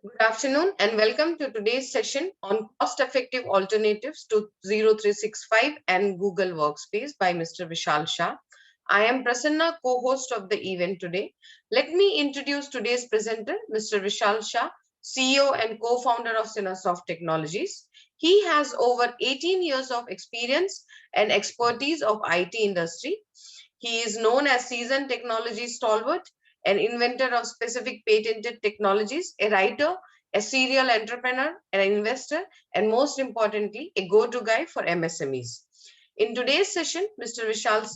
Good afternoon and welcome to today's session on cost-effective alternatives to 0365 and Google Workspace by Mr. Vishal Shah. I am Prasanna, co-host of the event today. Let me introduce today's presenter, Mr. Vishal Shah, CEO and co-founder of Cinesoft Technologies. He has over 18 years of experience and expertise of IT industry. He is known as seasoned technology stalwart, an inventor of specific patented technologies, a writer, a serial entrepreneur, an investor, and most importantly, a go-to guy for MSMEs. In today's session, Mr. Vishal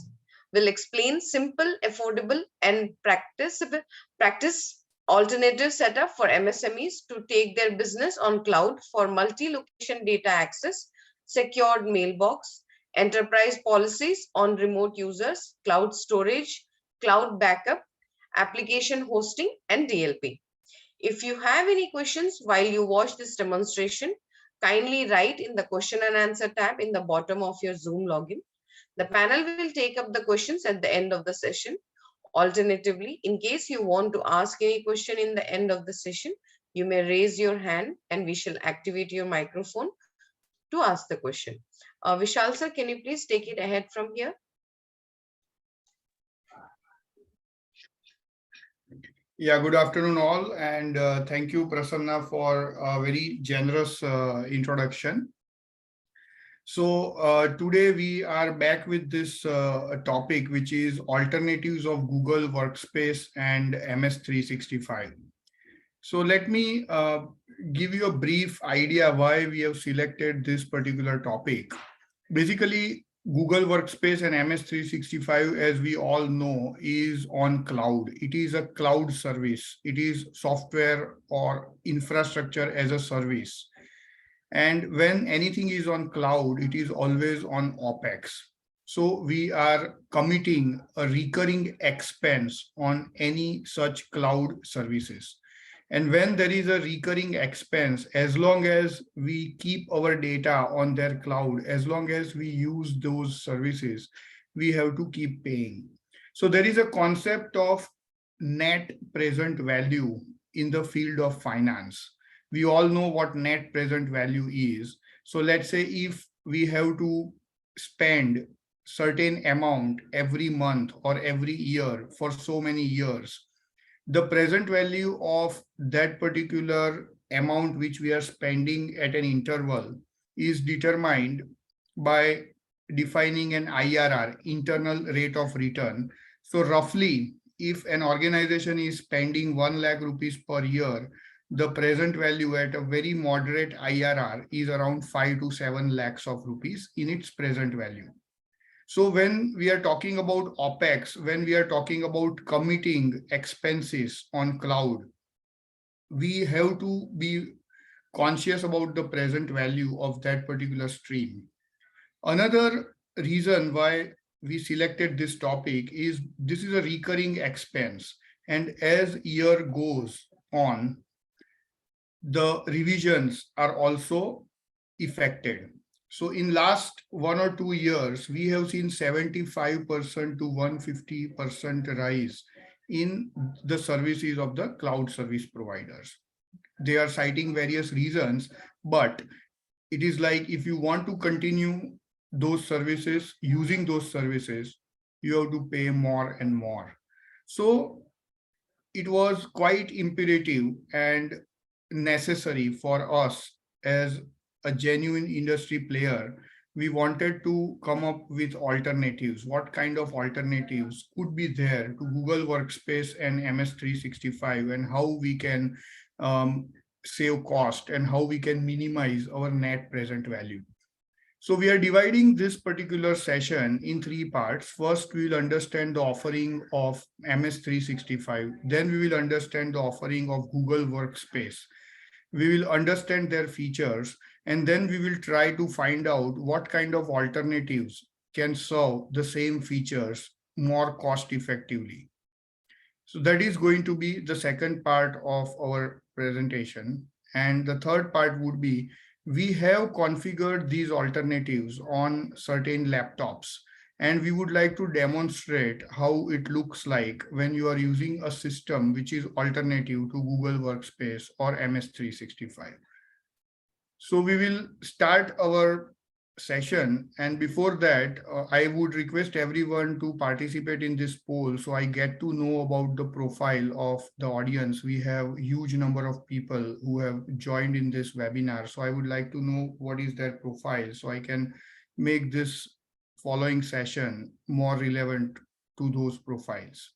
will explain simple, affordable, and practice alternative setup for MSMEs to take their business on cloud for multi-location data access, secured mailbox, enterprise policies on remote users, cloud storage, cloud backup, application hosting, and DLP. If you have any questions while you watch this demonstration, kindly write in the question and answer tab in the bottom of your Zoom login. The panel will take up the questions at the end of the session. Alternatively, in case you want to ask any question in the end of the session, you may raise your hand and we shall activate your microphone to ask the question. Vishal sir, can you please take it ahead from here? Yeah, good afternoon all, and thank you, Prasanna, for a very generous introduction. So today we are back with this topic, which is alternatives of Google Workspace and MS365. So let me give you a brief idea why we have selected this particular topic. Basically, Google Workspace and MS365, as we all know, is on cloud. It is a cloud service. It is software or infrastructure as a service. And when anything is on cloud, it is always on OpEx. So we are committing a recurring expense on any such cloud services. And when there is a recurring expense, as long as we keep our data on their cloud, as long as we use those services, we have to keep paying. So there is a concept of net present value in the field of finance. We all know what net present value is. So let's say if we have to spend certain amount every month or every year for so many years, the present value of that particular amount which we are spending at an interval is determined by defining an IRR, internal rate of return. So roughly, if an organization is spending 1 lakh rupees per year, the present value at a very moderate IRR is around 5 to 7 lakhs of rupees in its present value. So when we are talking about OPEX, when we are talking about committing expenses on cloud, we have to be conscious about the present value of that particular stream. Another reason why we selected this topic is this is a recurring expense. And as year goes on, the revisions are also affected. So in last 1 or 2 years, we have seen 75% to 150% rise in the services of the cloud service providers. They are citing various reasons, but it is like if you want to continue those services, using those services, you have to pay more and more. So it was quite imperative and necessary for us as a genuine industry player. We wanted to come up with alternatives. What kind of alternatives could be there to Google Workspace and MS365, and how we can um, save cost and how we can minimize our net present value. So we are dividing this particular session in 3 parts. First, we will understand the offering of MS365. Then we will understand the offering of Google Workspace. We will understand their features, and then we will try to find out what kind of alternatives can serve the same features more cost effectively. So that is going to be the second part of our presentation. And the third part would be, we have configured these alternatives on certain laptops, and we would like to demonstrate how it looks like when you are using a system which is alternative to Google Workspace or MS365. So we will start our session, and before that I would request everyone to participate in this poll so I get to know about the profile of the audience. We have huge number of people who have joined in this webinar, so I would like to know what is their profile so I can make this following session more relevant to those profiles.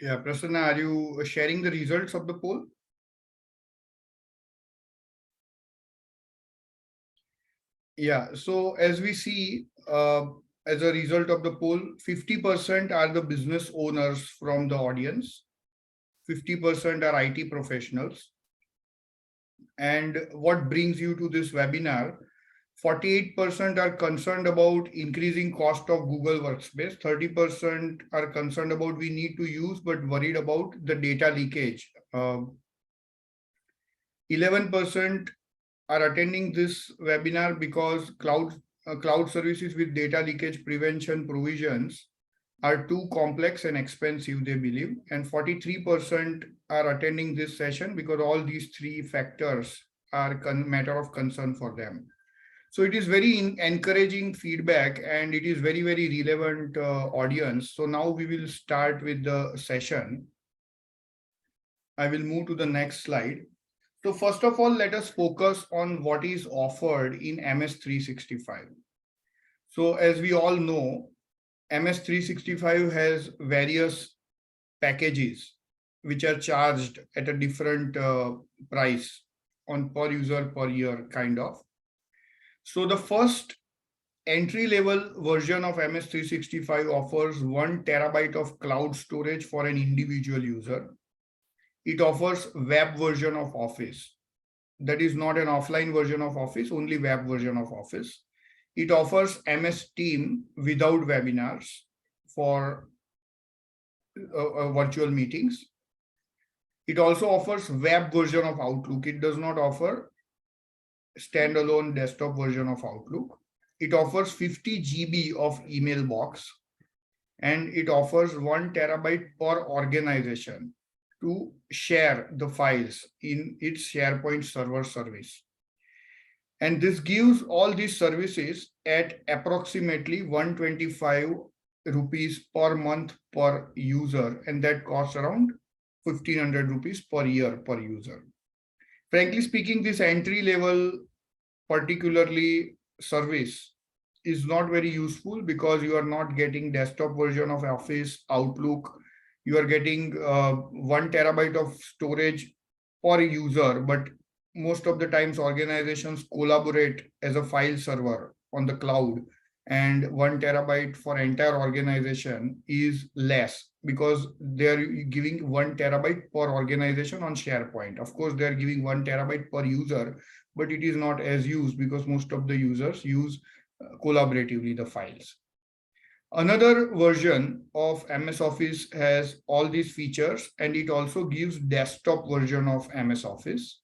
Yeah, Prasanna, are you sharing the results of the poll? Yeah, so as we see, as a result of the poll, 50% are the business owners from the audience, 50% are IT professionals. And what brings you to this webinar? 48% are concerned about increasing cost of Google Workspace, 30% are concerned about we need to use but worried about the data leakage. 11% are attending this webinar because cloud services with data leakage prevention provisions are too complex and expensive, they believe. And 43% are attending this session because all these three factors are matter of concern for them. So it is very encouraging feedback, and it is very, very relevant audience. So now we will start with the session. I will move to the next slide. So first of all, let us focus on what is offered in MS 365. So as we all know, MS 365 has various packages which are charged at a different price on per user per year kind of. So the first entry level version of MS 365 offers 1 TB of cloud storage for an individual user. It offers web version of Office. That is not an offline version of Office, only web version of Office. It offers MS Team without webinars for virtual meetings. It also offers web version of Outlook. It does not offer standalone desktop version of Outlook. It offers 50 GB of email box, and it offers 1 TB per organization to share the files in its SharePoint server service. And this gives all these services at approximately 125 rupees per month per user, and that costs around 1500 rupees per year per user. Frankly speaking, this entry level particularly service is not very useful because you are not getting desktop version of Office, Outlook. You are getting 1 TB of storage per user, but most of the times organizations collaborate as a file server on the cloud, and 1 TB for entire organization is less because they are giving 1 TB per organization on SharePoint. Of course, they are giving 1 TB per user, but it is not as used because most of the users use collaboratively the files. Another version of MS Office has all these features, and it also gives desktop version of MS Office.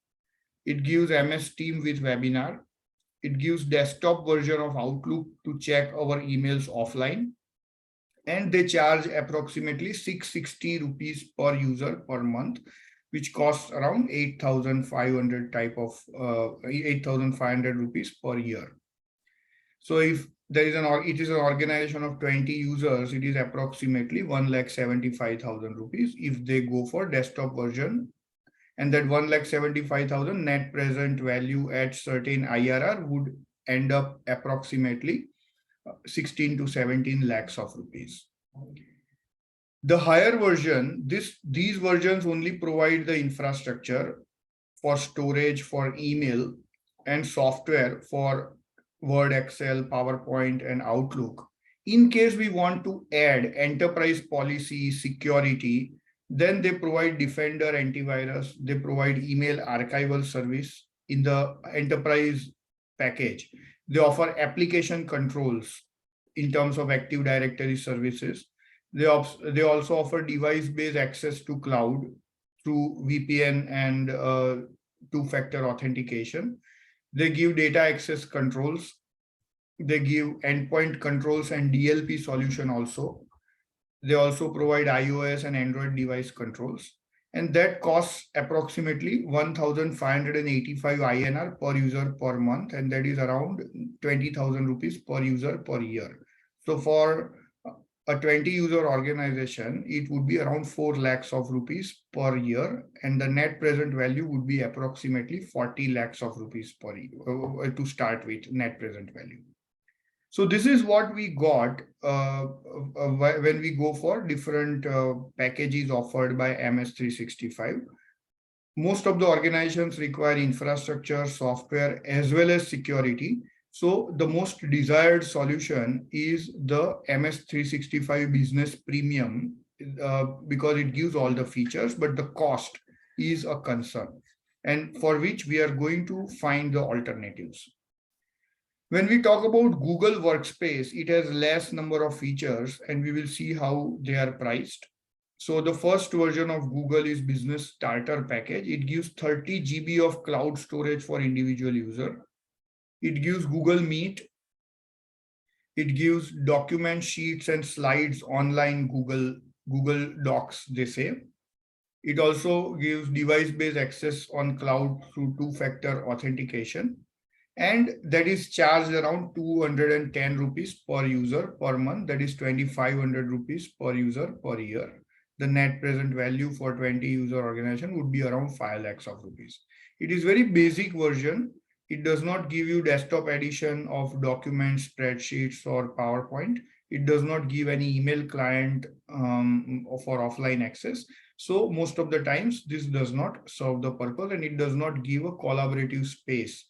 It gives MS Team with webinar. It gives desktop version of Outlook to check our emails offline. And they charge approximately 660 rupees per user per month, which costs around 8,500 8,500 rupees per year. So if there is it is an organization of 20 users, it is approximately 1,75,000 rupees if they go for desktop version. And that 1,75,000 net present value at certain IRR would end up approximately 16 to 17 lakhs of rupees. The higher version, these versions only provide the infrastructure for storage, for email, and software for Word, Excel, PowerPoint, and Outlook. In case we want to add enterprise policy, security, then they provide Defender antivirus. They provide email archival service in the enterprise package. They offer application controls in terms of Active Directory services. They also offer device-based access to cloud through VPN and two-factor authentication. They give data access controls. They give endpoint controls and DLP solution also. They also provide iOS and Android device controls. And that costs approximately 1,585 INR per user per month. And that is around 20,000 rupees per user per year. So for a 20 user organization, it would be around 4 lakhs of rupees per year, and the net present value would be approximately 40 lakhs of rupees per year to start with, net present value. So this is what we got when we go for different packages offered by MS 365. Most of the organizations require infrastructure, software, as well as security. So the most desired solution is the MS 365 Business Premium because it gives all the features, but the cost is a concern, and for which we are going to find the alternatives. When we talk about Google Workspace, it has less number of features, and we will see how they are priced. So the first version of Google is Business Starter Package. It gives 30 GB of cloud storage for individual user. It gives Google Meet. It gives document sheets and slides online, Google Docs, they say. It also gives device-based access on cloud through two-factor authentication. and that is charged around 210 rupees per user per month. That is 2,500 rupees per user per year. The net present value for 20 user organization would be around 5 lakhs of rupees. It is very basic version. It does not give you desktop edition of documents, spreadsheets, or PowerPoint. It does not give any email client for offline access. So most of the times this does not serve the purpose, and it does not give a collaborative space.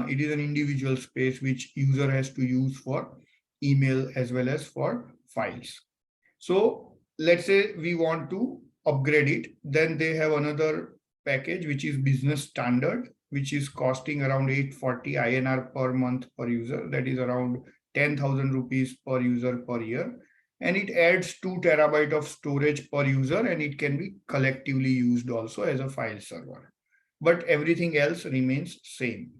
It is an individual space which user has to use for email as well as for files. So let's say we want to upgrade it, then they have another package which is business standard, which is costing around 840 INR per month per user. That is around 10,000 rupees per user per year. And it adds 2 terabyte of storage per user, and it can be collectively used also as a file server. But everything else remains same.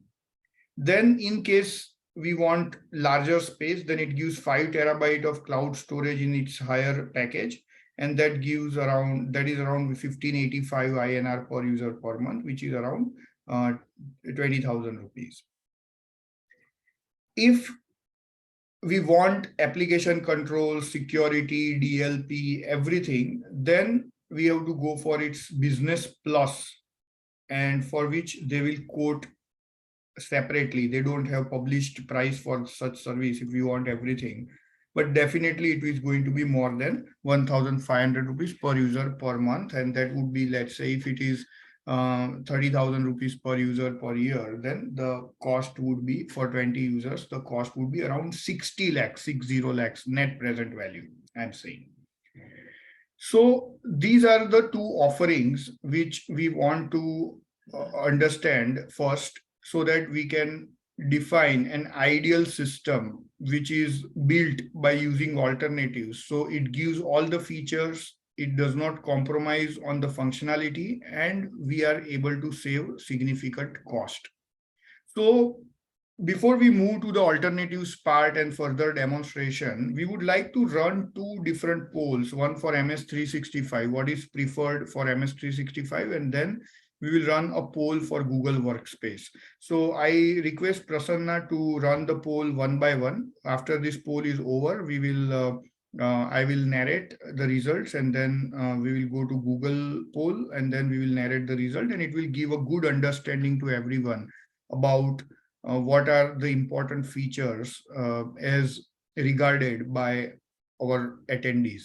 Then in case we want larger space, then it gives 5 terabyte of cloud storage in its higher package. And that gives around, that is around 1585 INR per user per month, which is around 20,000 rupees. If we want application control, security, DLP, everything, then we have to go for its business plus, and for which they will quote separately. They don't have published price for such service if you want everything, but definitely it is going to be more than 1,500 rupees per user per month. And that would be, let's say if it is 30,000 rupees per user per year, then the cost would be for 20 users, the cost would be around 60 lakhs, 60 lakhs net present value, I'm saying. So these are the two offerings which we want to understand first, so that we can define an ideal system which is built by using alternatives. So it gives all the features, it does not compromise on the functionality, and we are able to save significant cost. So before we move to the alternatives part and further demonstration, we would like to run two different polls, one for MS365, what is preferred for MS365, and then we will run a poll for Google Workspace. So I request Prasanna to run the poll one by one. After this poll is over, we will I will narrate the results, and then we will go to Google poll, and then we will narrate the result, and it will give a good understanding to everyone about what are the important features as regarded by our attendees.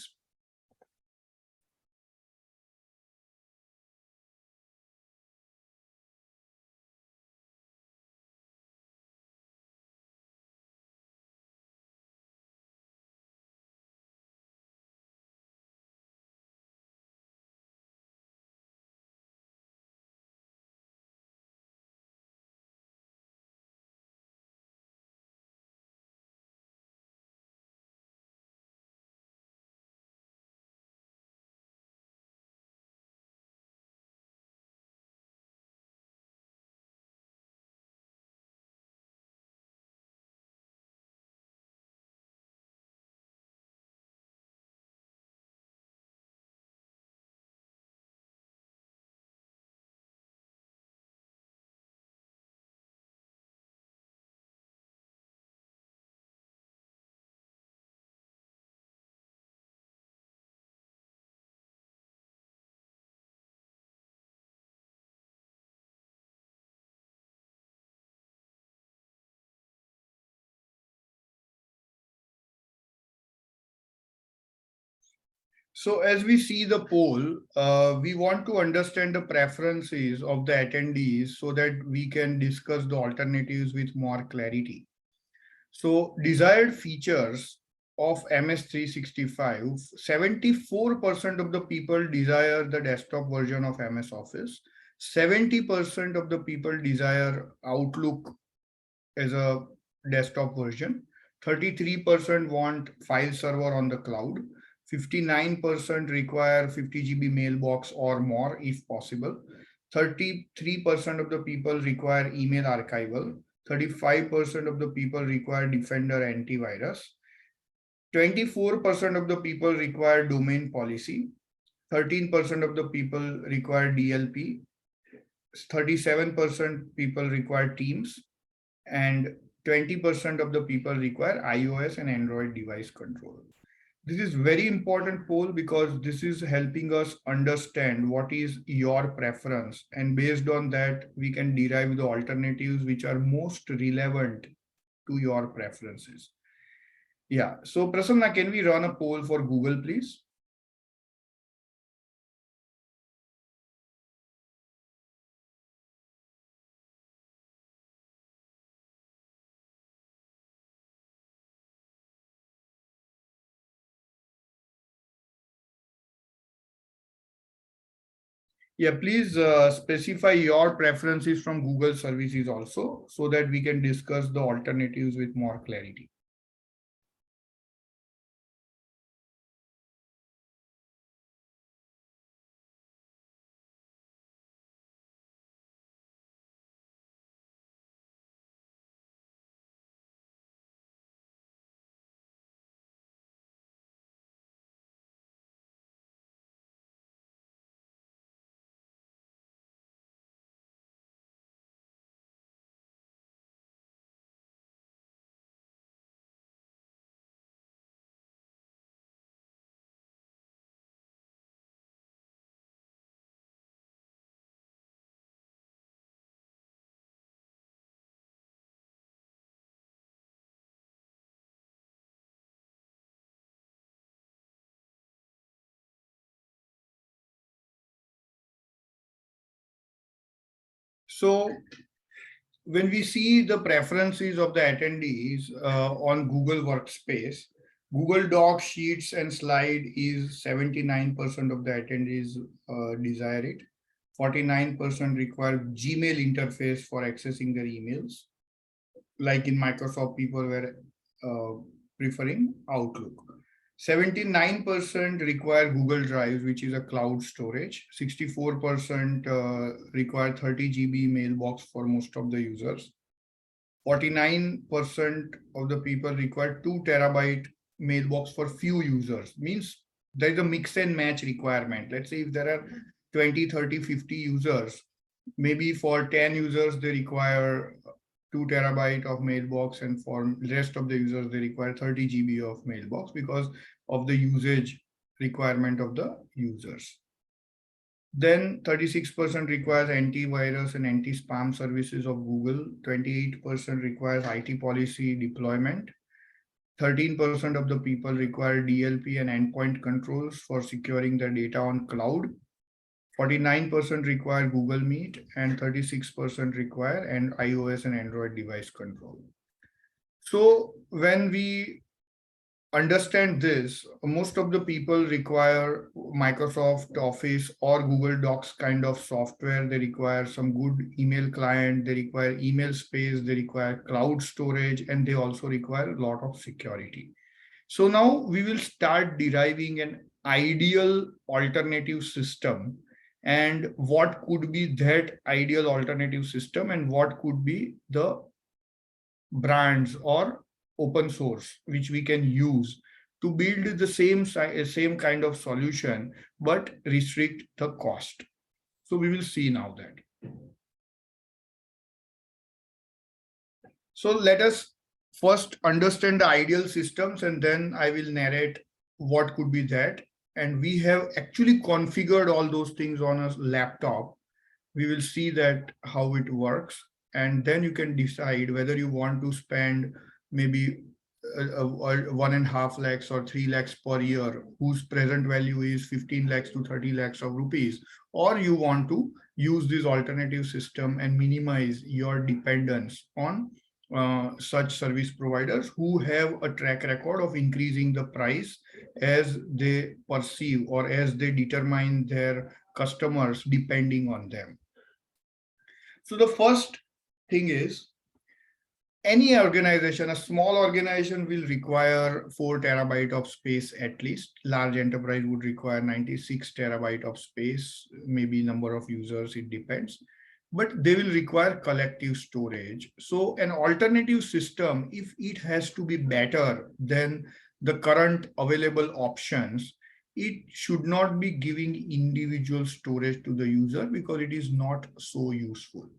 So as we see the poll, we want to understand the preferences of the attendees so that we can discuss the alternatives with more clarity. So desired features of MS365, 74% of the people desire the desktop version of MS Office. 70% of the people desire Outlook as a desktop version. 33% want file server on the cloud. 59% require 50 GB mailbox or more if possible. 33% of the people require email archival. 35% of the people require Defender antivirus. 24% of the people require domain policy. 13% of the people require DLP. 37% people require Teams. and 20% of the people require iOS and Android device control. This is very important poll because this is helping us understand what is your preference, and based on that we can derive the alternatives which are most relevant to your preferences. Yeah, so Prasanna, can we run a poll for Google, please? Yeah, please specify your preferences from Google services also so that we can discuss the alternatives with more clarity. So when we see the preferences of the attendees on Google Workspace, Google Docs, Sheets, and Slide is 79% of the attendees desire it. 49% require Gmail interface for accessing their emails. Like in Microsoft, people were preferring Outlook. 79% require Google Drive, which is a cloud storage. 64% require 30 GB mailbox for most of the users. 49% of the people require 2 terabyte mailbox for few users. Means there is a mix and match requirement. Let's say if there are 20, 30, 50 users, maybe for 10 users, they require 2 terabyte of mailbox, and for rest of the users, they require 30 GB of mailbox because of the usage requirement of the users. Then 36% requires antivirus and anti-spam services of Google. 28% requires IT policy deployment. 13% of the people require DLP and endpoint controls for securing their data on cloud. 49% require Google Meet, and 36% require an iOS and Android device control. So when we understand this, most of the people require Microsoft Office or Google Docs kind of software. They require some good email client, they require email space, they require cloud storage, and they also require a lot of security. So now we will start deriving an ideal alternative system, and what could be that ideal alternative system, and what could be the brands or open source which we can use to build the same kind of solution but restrict the cost. So we will see now that. So let us first understand the ideal systems, and then I will narrate what could be that. And we have actually configured all those things on a laptop. We will see that how it works, and then you can decide whether you want to spend maybe 1.5 lakhs or 3 lakhs per year, whose present value is 15 lakhs to 30 lakhs of rupees, or you want to use this alternative system and minimize your dependence on such service providers who have a track record of increasing the price as they perceive or as they determine their customers depending on them. So the first thing is, any organization, a small organization will require 4 terabyte of space at least. Large enterprise would require 96 terabyte of space, maybe number of users, it depends. But they will require collective storage. So an alternative system, if it has to be better than the current available options, it should not be giving individual storage to the user because it is not so useful.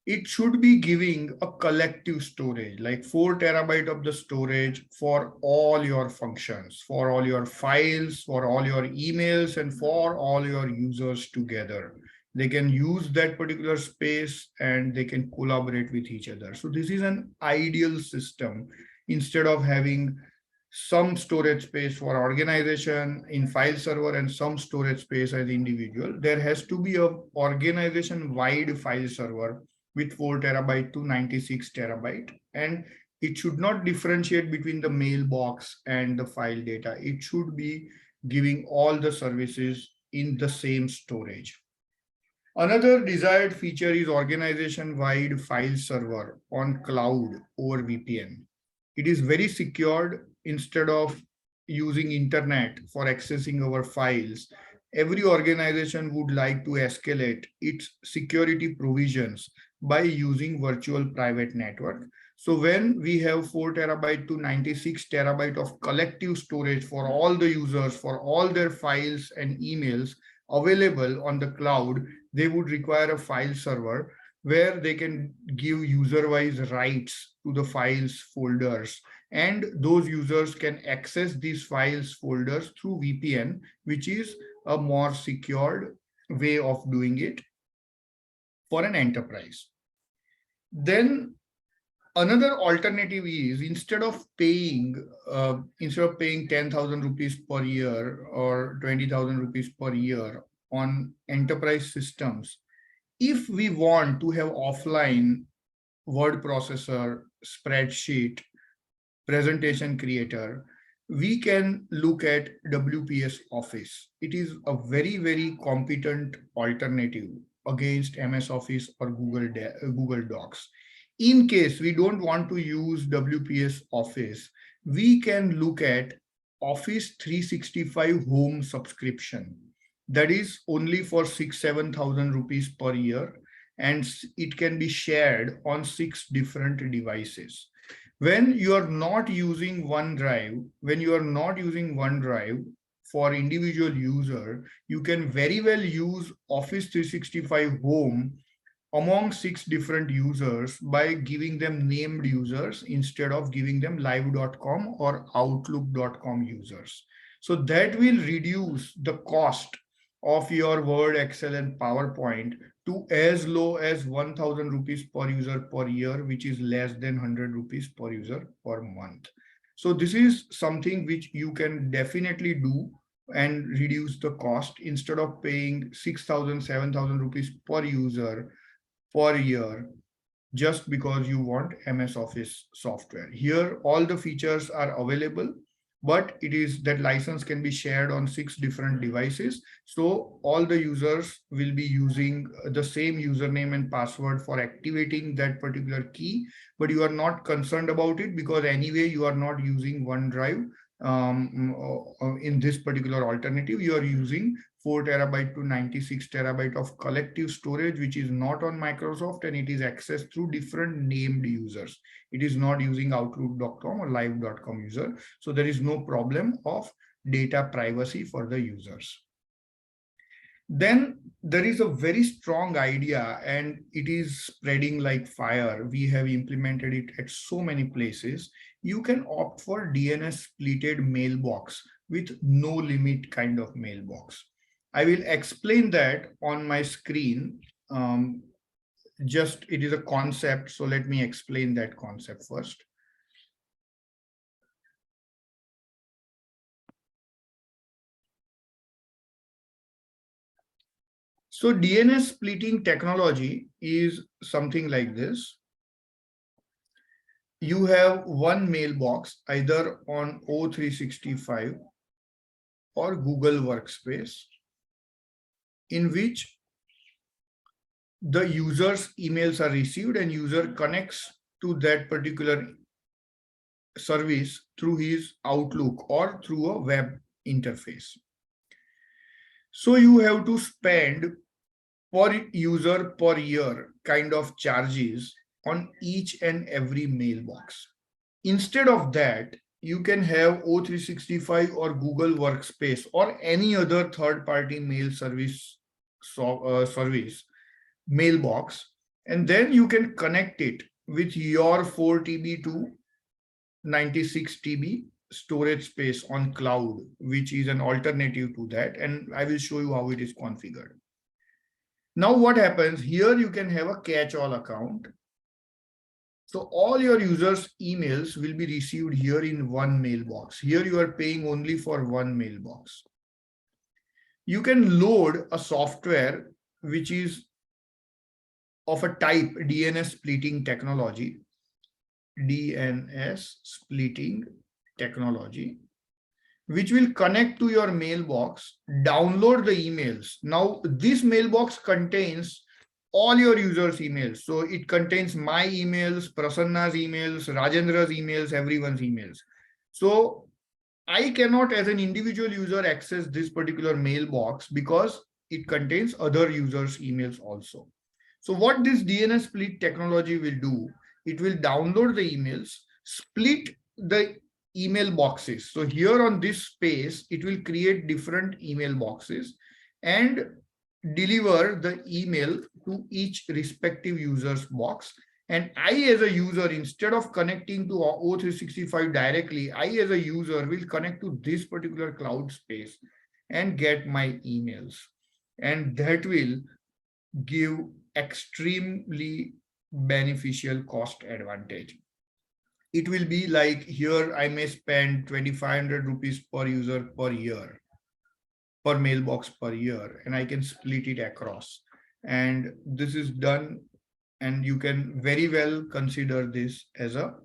it should be giving a collective storage, like 4 terabyte of the storage for all your functions, for all your files, for all your emails, and for all your users together. They can use that particular space and they can collaborate with each other. So this is an ideal system. Instead of having some storage space for organization in file server and some storage space as individual, there has to be a organization wide file server with 4 terabyte to 96 terabyte, and it should not differentiate between the mailbox and the file data. It should be giving all the services in the same storage. Another desired feature is organization wide file server on cloud over VPN. It is very secured. Instead of using internet for accessing our files, every organization would like to escalate its security provisions by using virtual private network. So when we have 4 terabyte to 96 terabyte of collective storage for all the users, for all their files and emails available on the cloud, they would require a file server where they can give user-wise rights to the files folders, and those users can access these files folders through VPN, which is a more secured way of doing it for an enterprise. Then another alternative is, instead of paying 10,000 rupees per year or 20,000 rupees per year on enterprise systems, if we want to have offline word processor, spreadsheet, presentation creator, we can look at WPS Office. It is a very, very competent alternative against MS Office or Google Docs. In case we don't want to use WPS Office, we can look at Office 365 home subscription. That is only for 6,000-7,000 rupees per year, and it can be shared on 6 different devices. When you are not using OneDrive, for individual user, you can very well use Office 365 Home among 6 different users by giving them named users instead of giving them live.com or outlook.com users. So that will reduce the cost of your Word, Excel, and PowerPoint to as low as 1,000 rupees per user per year, which is less than 100 rupees per user per month. So this is something which you can definitely do and reduce the cost. Instead of paying 6,000, 7,000 rupees per user per year just because you want MS Office software. Here, all the features are available, but it is that license can be shared on 6 different devices. So all the users will be using the same username and password for activating that particular key, but you are not concerned about it because anyway, you are not using OneDrive. In this particular alternative, you are using 4 terabyte to 96 terabyte of collective storage, which is not on Microsoft, and it is accessed through different named users. It is not using outlook.com or live.com user. So there is no problem of data privacy for the users. Then there is a very strong idea and it is spreading like fire. We have implemented it at so many places. You can opt for DNS splitted mailbox with no limit kind of mailbox. I will explain that on my screen. It is a concept. So let me explain that concept first. So DNS splitting technology is something like this. You have one mailbox either on O365 or Google Workspace, in which the user's emails are received and user connects to that particular service through his Outlook or through a web interface. So you have to spend per user per year kind of charges on each and every mailbox. Instead of that, you can have O365 or Google Workspace or any other third-party mail service mailbox And then you can connect it with your 4 TB to 96 TB storage space on cloud, which is an alternative to that. And I will show you how it is configured. Now what happens here, you can have a catch-all account. So all your users' emails will be received here in one mailbox. Here you are paying only for one mailbox. You can load a software which is of a type DNS splitting technology, which will connect to your mailbox, download the emails. Now, this mailbox contains all your users' emails. So it contains my emails, Prasanna's emails, Rajendra's emails, everyone's emails. So I cannot, as an individual user, access this particular mailbox because it contains other users' emails also. So what this DNS split technology will do, it will download the emails, split the email boxes. So here on this space, it will create different email boxes and deliver the email to each respective user's box. And I, as a user, instead of connecting to O365 directly, I, as a user, will connect to this particular cloud space and get my emails. And that will give extremely beneficial cost advantage. It will be like here I may spend 2,500 rupees per user per year, per mailbox per year, and I can split it across. And this is done, and you can very well consider this as a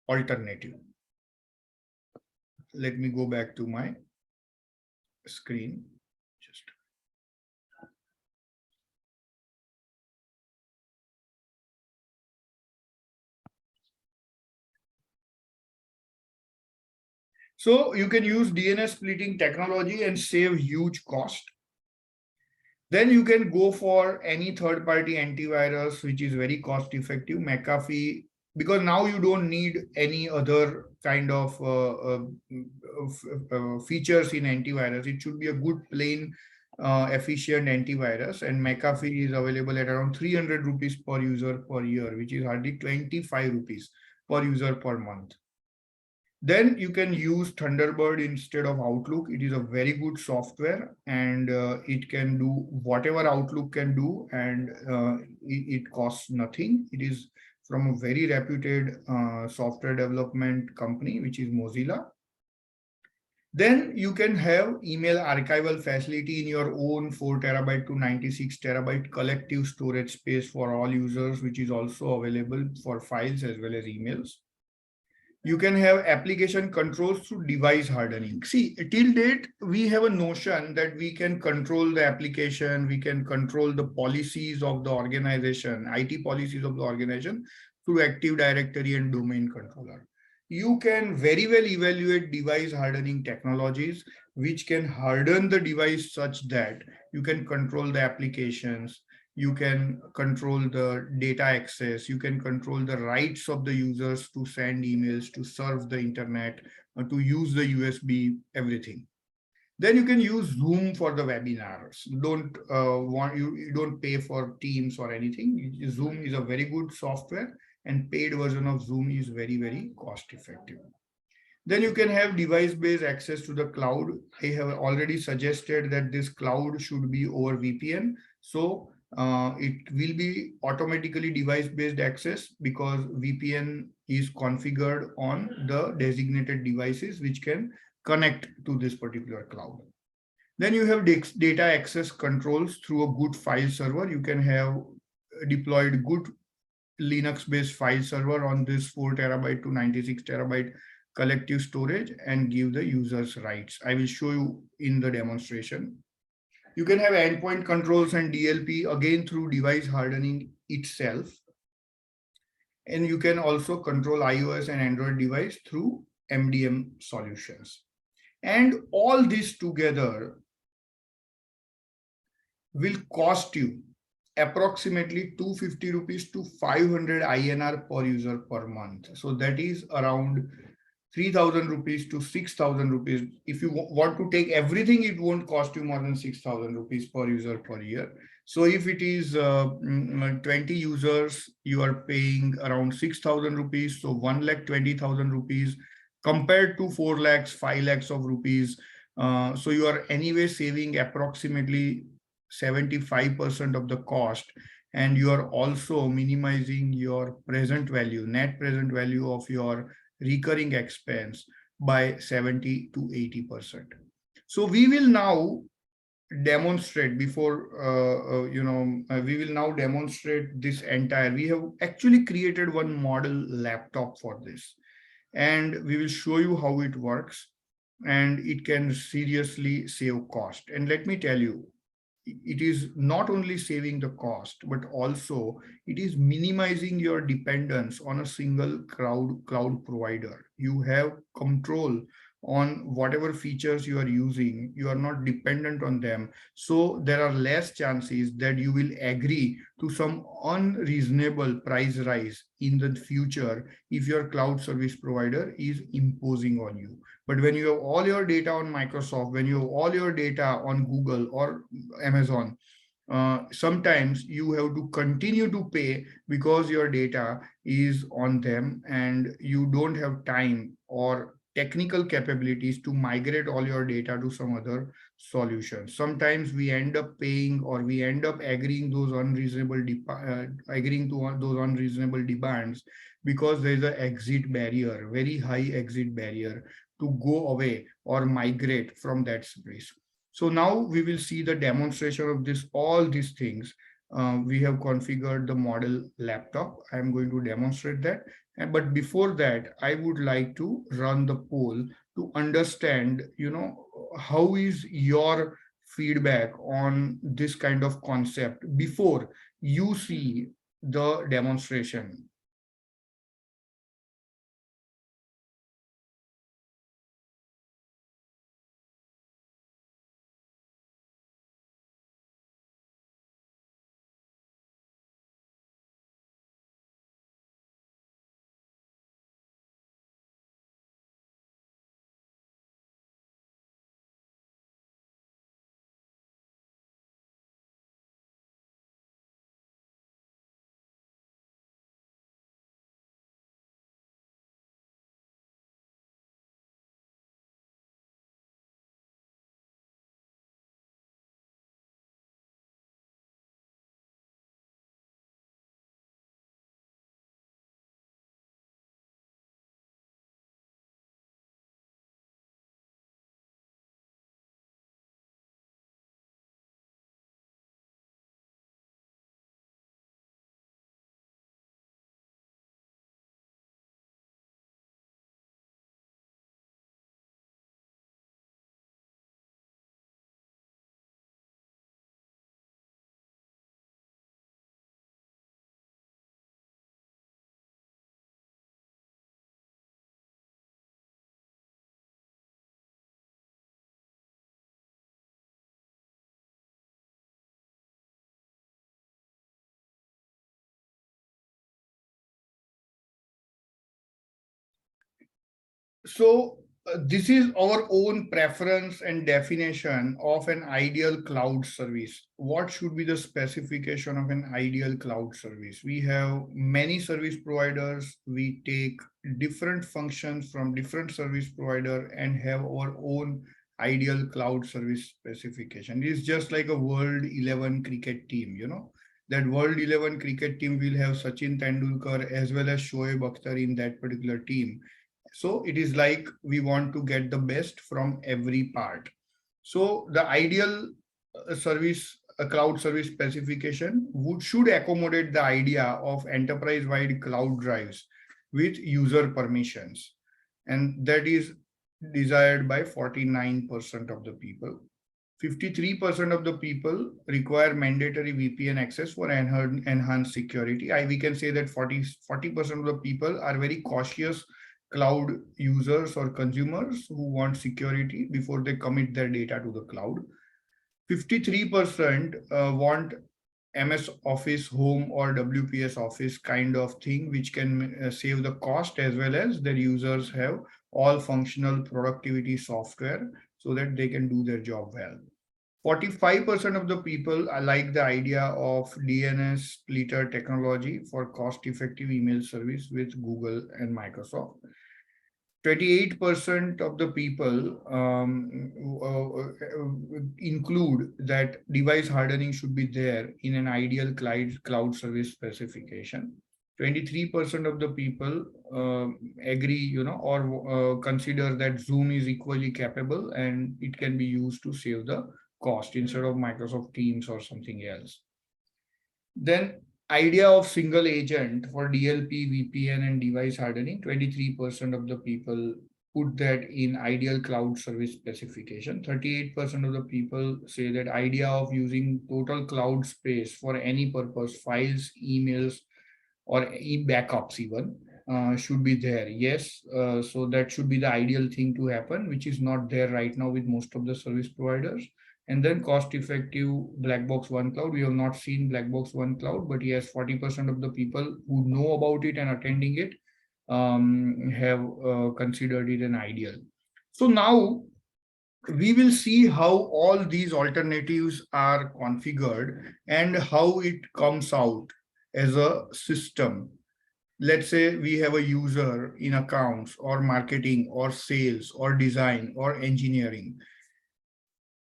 alternative. Let me go back to my screen. Just so you can use DNS splitting technology and save huge cost. Then you can go for any third-party antivirus, which is very cost-effective. McAfee, because now you don't need any other kind of features in antivirus. It should be a good, plain, efficient antivirus. And McAfee is available at around 300 rupees per user per year, which is hardly 25 rupees per user per month. Then you can use Thunderbird instead of Outlook. It is a very good software, and it can do whatever Outlook can do, and it costs nothing. It is from a very reputed software development company, which is Mozilla. Then you can have email archival facility in your own 4 terabyte to 96 terabyte collective storage space for all users, which is also available for files as well as emails. You can have application controls through device hardening. See, till date, we have a notion that we can control the application, we can control the policies of the organization, IT policies of the organization through Active Directory and domain controller. You can very well evaluate device hardening technologies, which can harden the device such that you can control the applications, you can control the data access, you can control the rights of the users to send emails, to surf the internet, to use the USB, everything. Then you can use Zoom for the webinars. You don't pay for Teams or anything. Zoom is a very good software, and paid version of Zoom is very, very cost effective. Then you can have device-based access to the cloud. I have already suggested that this cloud should be over VPN. So it will be automatically device-based access because VPN is configured on the designated devices which can connect to this particular cloud. Then you have data access controls through a good file server. You can have deployed good Linux-based file server on this 4 terabyte to 96 terabyte collective storage and give the users rights. I will show you in the demonstration. You can have endpoint controls and DLP again through device hardening itself. And you can also control iOS and Android device through MDM solutions. And all this together will cost you approximately 250 rupees to 500 INR per user per month. So that is around 3,000 rupees to 6,000 rupees. If you want to take everything, it won't cost you more than 6,000 rupees per user per year. So if it is 20 users, you are paying around 6,000 rupees. So 1,20,000 rupees compared to 4 lakhs, 5 lakhs of rupees. So you are anyway saving approximately 75% of the cost, and you are also minimizing your present value, net present value of your recurring expense by 70 to 80%. So we will now demonstrate we will now demonstrate this entire. We have actually created one model laptop for this, and we will show you how it works, and it can seriously save cost. And let me tell you, it is not only saving the cost, but also it is minimizing your dependence on a single cloud provider. You have control on whatever features you are using. You are not dependent on them. So there are less chances that you will agree to some unreasonable price rise in the future if your cloud service provider is imposing on you. But when you have all your data on Microsoft, when you have all your data on Google or Amazon, sometimes you have to continue to pay because your data is on them and you don't have time or technical capabilities to migrate all your data to some other solution. Sometimes we end up paying, or we end up agreeing agreeing to those unreasonable demands because there is an exit barrier, very high exit barrier to go away or migrate from that space. So now we will see the demonstration of all these things. We have configured the model laptop. I'm going to demonstrate that. But before that, I would like to run the poll to understand, how is your feedback on this kind of concept before you see the demonstration. So this is our own preference and definition of an ideal cloud service. What should be the specification of an ideal cloud service? We have many service providers. We take different functions from different service provider and have our own ideal cloud service specification. It's just like a World 11 cricket team, that World 11 cricket team will have Sachin Tendulkar as well as Shoaib Akhtar in that particular team. So it is like we want to get the best from every part. So the ideal service, a cloud service specification should accommodate the idea of enterprise-wide cloud drives with user permissions. And that is desired by 49% of the people. 53% of the people require mandatory VPN access for enhanced security. We can say that 40% of the people are very cautious cloud users or consumers who want security before they commit their data to the cloud. 53% want MS Office Home or WPS Office kind of thing, which can save the cost as well as their users have all functional productivity software so that they can do their job well. 45% of the people like the idea of DNS splitter technology for cost-effective email service with Google and Microsoft. 28% of the people include that device hardening should be there in an ideal cloud service specification. 23% of the people agree, or consider that Zoom is equally capable and it can be used to save the cost instead of Microsoft Teams or something else. Then idea of single agent for DLP, VPN and device hardening, 23% of the people put that in ideal cloud service specification. 38% of the people say that idea of using total cloud space for any purpose, files, emails, or backups even, should be there. Yes, so that should be the ideal thing to happen, which is not there right now with most of the service providers. And then cost-effective black box one cloud. We have not seen black box one cloud, but yes, 40% of the people who know about it and attending it have considered it an ideal. So now we will see how all these alternatives are configured and how it comes out as a system. Let's say we have a user in accounts or marketing or sales or design or engineering.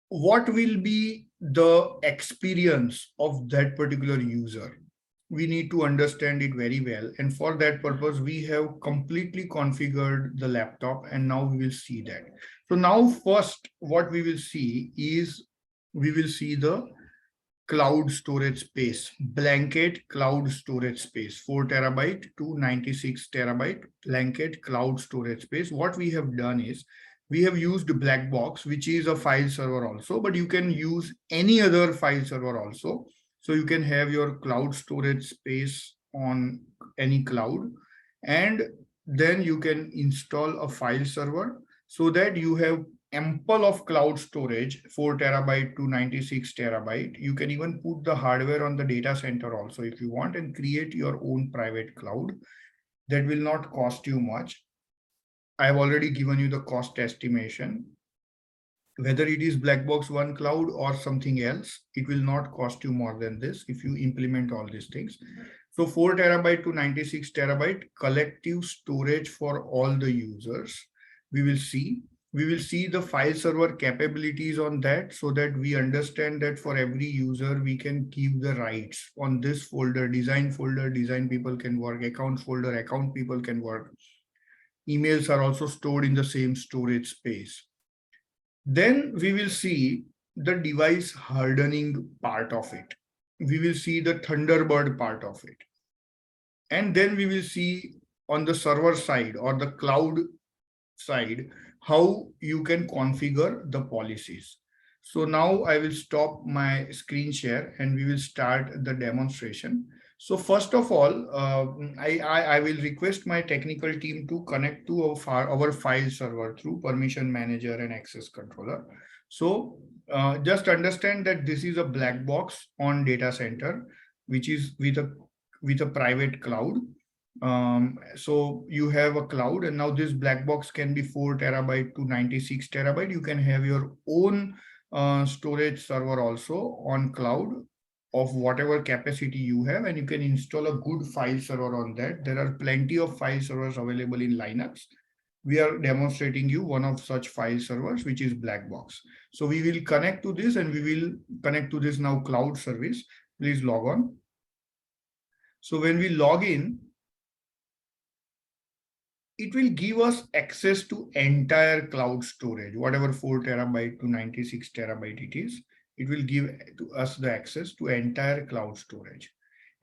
What will be the experience of that particular user? We need to understand it very well. And for that purpose, we have completely configured the laptop, and now we will see that. So now first, what we will see is we will see the cloud storage space, blanket cloud storage space, 4 terabyte to 96 terabyte blanket cloud storage space. What we have done is we have used black box, which is a file server also, but you can use any other file server also. So you can have your cloud storage space on any cloud, and then you can install a file server so that you have ample of cloud storage, 4 terabyte to 96 terabyte. You can even put the hardware on the data center also if you want and create your own private cloud. That will not cost you much. I have already given you the cost estimation. Whether it is black box one cloud or something else, it will not cost you more than this if you implement all these things. So 4 terabyte to 96 terabyte collective storage for all the users. We will see the file server capabilities on that, so that we understand that for every user, we can give the rights on this folder, design people can work, account folder, account people can work. Emails are also stored in the same storage space. Then we will see the device hardening part of it. We will see the Thunderbird part of it. And then we will see on the server side or the cloud side, how you can configure the policies. So now I will stop my screen share and we will start the demonstration. So first of all, I will request my technical team to connect to our file server through permission manager and access controller. So just understand that this is a black box on data center, which is with a private cloud. So you have a cloud, and now this black box can be 4 terabyte to 96 terabyte. You can have your own storage server also on cloud of whatever capacity you have, and you can install a good file server on that. There are plenty of file servers available in Linux. We are demonstrating you one of such file servers, which is black box. So we will connect to this, and we will connect to this now cloud service. Please log on. So when we log in, it will give us access to entire cloud storage, whatever 4 terabyte to 96 terabyte it is. It will give to us the access to entire cloud storage.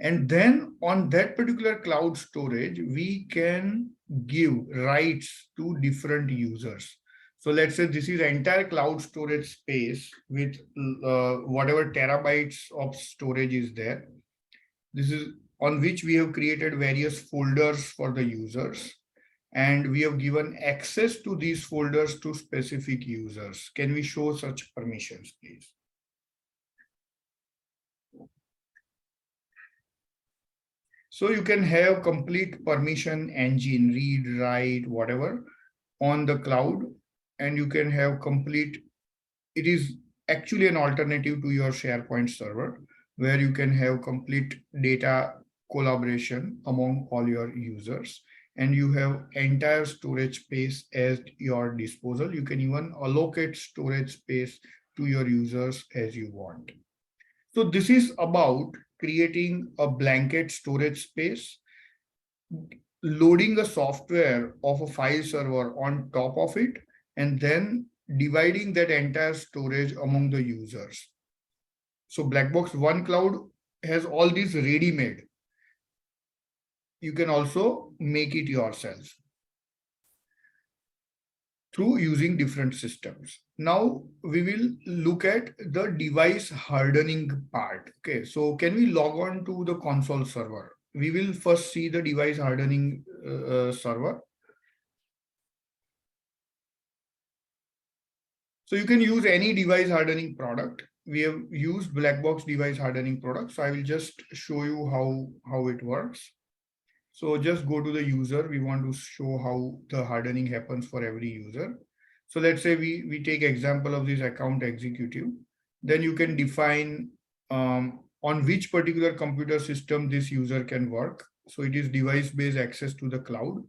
And then on that particular cloud storage, we can give rights to different users. So let's say this is entire cloud storage space with whatever terabytes of storage is there. This is on which we have created various folders for the users. And we have given access to these folders to specific users. Can we show such permissions, please? So you can have complete permission engine, read, write, whatever. on the cloud, and you can have complete, it is actually an alternative to your SharePoint server, where you can have complete data collaboration among all your users, and you have entire storage space at your disposal. You can even allocate storage space to your users as you want. So this is about creating a blanket storage space, loading a software of a file server on top of it, and then dividing that entire storage among the users. So Blackbox One Cloud has all these ready-made. You can also make it yourself through using different systems. Now we will look at the device hardening part. Okay, so can we log on to the console server? We will first see the device hardening server. So you can use any device hardening product. We have used Blackbox device hardening product. So I will just show you how it works. So just go to the user. We want to show how the hardening happens for every user. So let's say we take example of this account executive. Then you can define on which particular computer system this user can work. So it is device-based access to the cloud.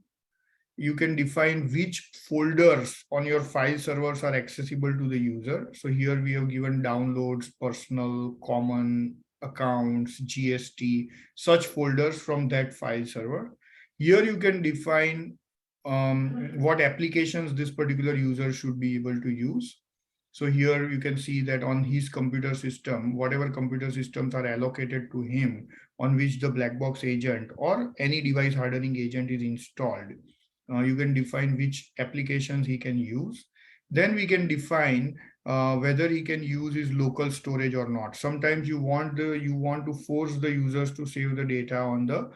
You can define which folders on your file servers are accessible to the user. So here we have given downloads, personal, common, accounts, GST, such folders from that file server. Here you can define what applications this particular user should be able to use. So here you can see that on his computer system, whatever computer systems are allocated to him on which the Blackbox agent or any device hardening agent is installed, you can define which applications he can use. Then we can define whether he can use his local storage or not. Sometimes you want to force the users to save the data on the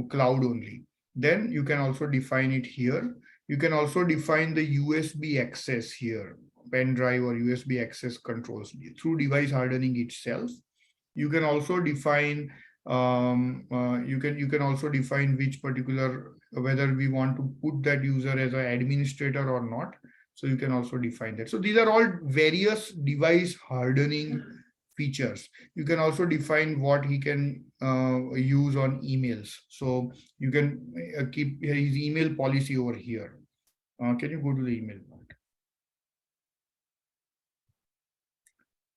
cloud only. Then you can also define it here. You can also define the USB access here, pen drive or USB access controls through device hardening itself. You can also define you can also define which particular, whether we want to put that user as an administrator or not. So you can also define that. So these are all various device hardening features. You can also define what he can use on emails. So you can keep his email policy over here. Can you go to the email part?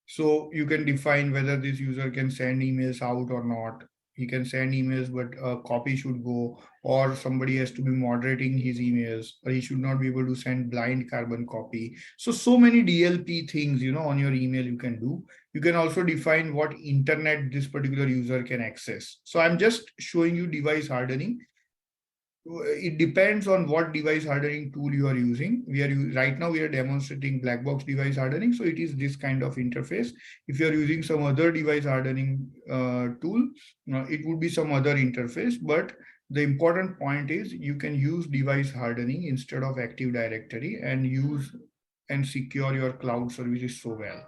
So you can define whether this user can send emails out or not. He can send emails, but a copy should go, or somebody has to be moderating his emails, or he should not be able to send blind carbon copy. So many DLP things, on your email you can do. You can also define what internet this particular user can access. So I'm just showing you device hardening. It depends on what device hardening tool you are using. Right now we are demonstrating Blackbox device hardening, so it is this kind of interface. If you are using some other device hardening tool, it would be some other interface. But the important point is you can use device hardening instead of Active Directory and use and secure your cloud services so well.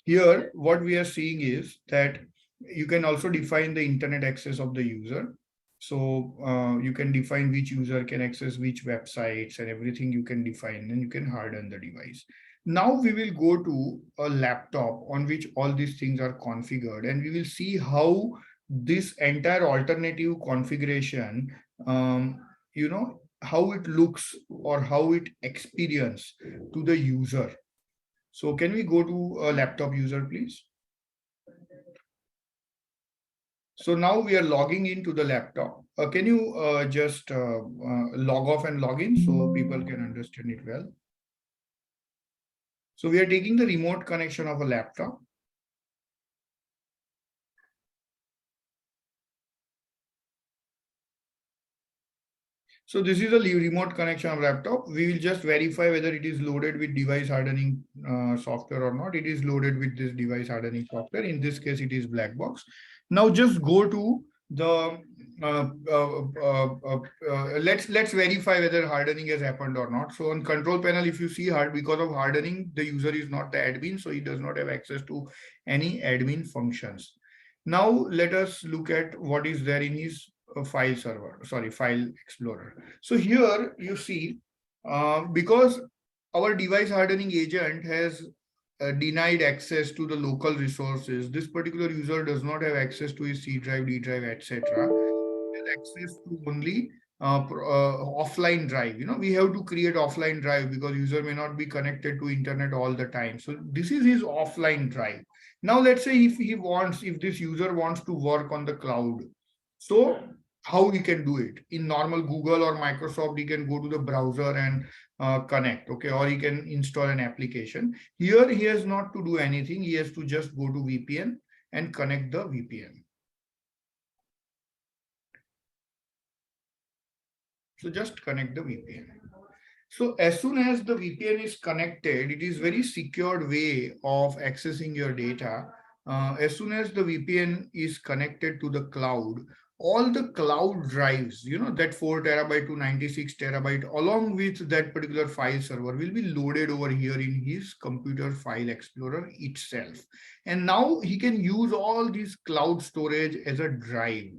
Here, what we are seeing is that you can also define the internet access of the user. So you can define which user can access which websites and everything you can define, and you can harden the device. Now we will go to a laptop on which all these things are configured, and we will see how this entire alternative configuration, how it looks or how it experience to the user. So can we go to a laptop user, please? So now we are logging into the laptop. Can you just log off and log in so people can understand it well? So we are taking the remote connection of a laptop. So this is a remote connection of laptop. We will just verify whether it is loaded with device hardening software or not. It is loaded with this device hardening software. In this case, it is Blackbox. Now just go to the let's verify whether hardening has happened or not. So on control panel, if you see because of hardening, the user is not the admin, so he does not have access to any admin functions. Now let us look at what is there in his file explorer. So here you see Because our device hardening agent has denied access to the local resources. This particular user does not have access to his C drive, D drive, etc. Has access to only offline drive. We have to create offline drive because user may not be connected to internet all the time. So this is his offline drive. Now let's say if this user wants to work on the cloud, so how he can do it? In normal Google or Microsoft, he can go to the browser and connect, okay, or he can install an application. Here he has not to do anything. He has to just go to VPN and connect the VPN. So just connect the VPN. So as soon as the VPN is connected, it is very secured way of accessing your data. As soon as the VPN is connected to the cloud, all the cloud drives, that 4 terabyte to 96 terabyte, along with that particular file server will be loaded over here in his computer file explorer itself. And now he can use all these cloud storage as a drive,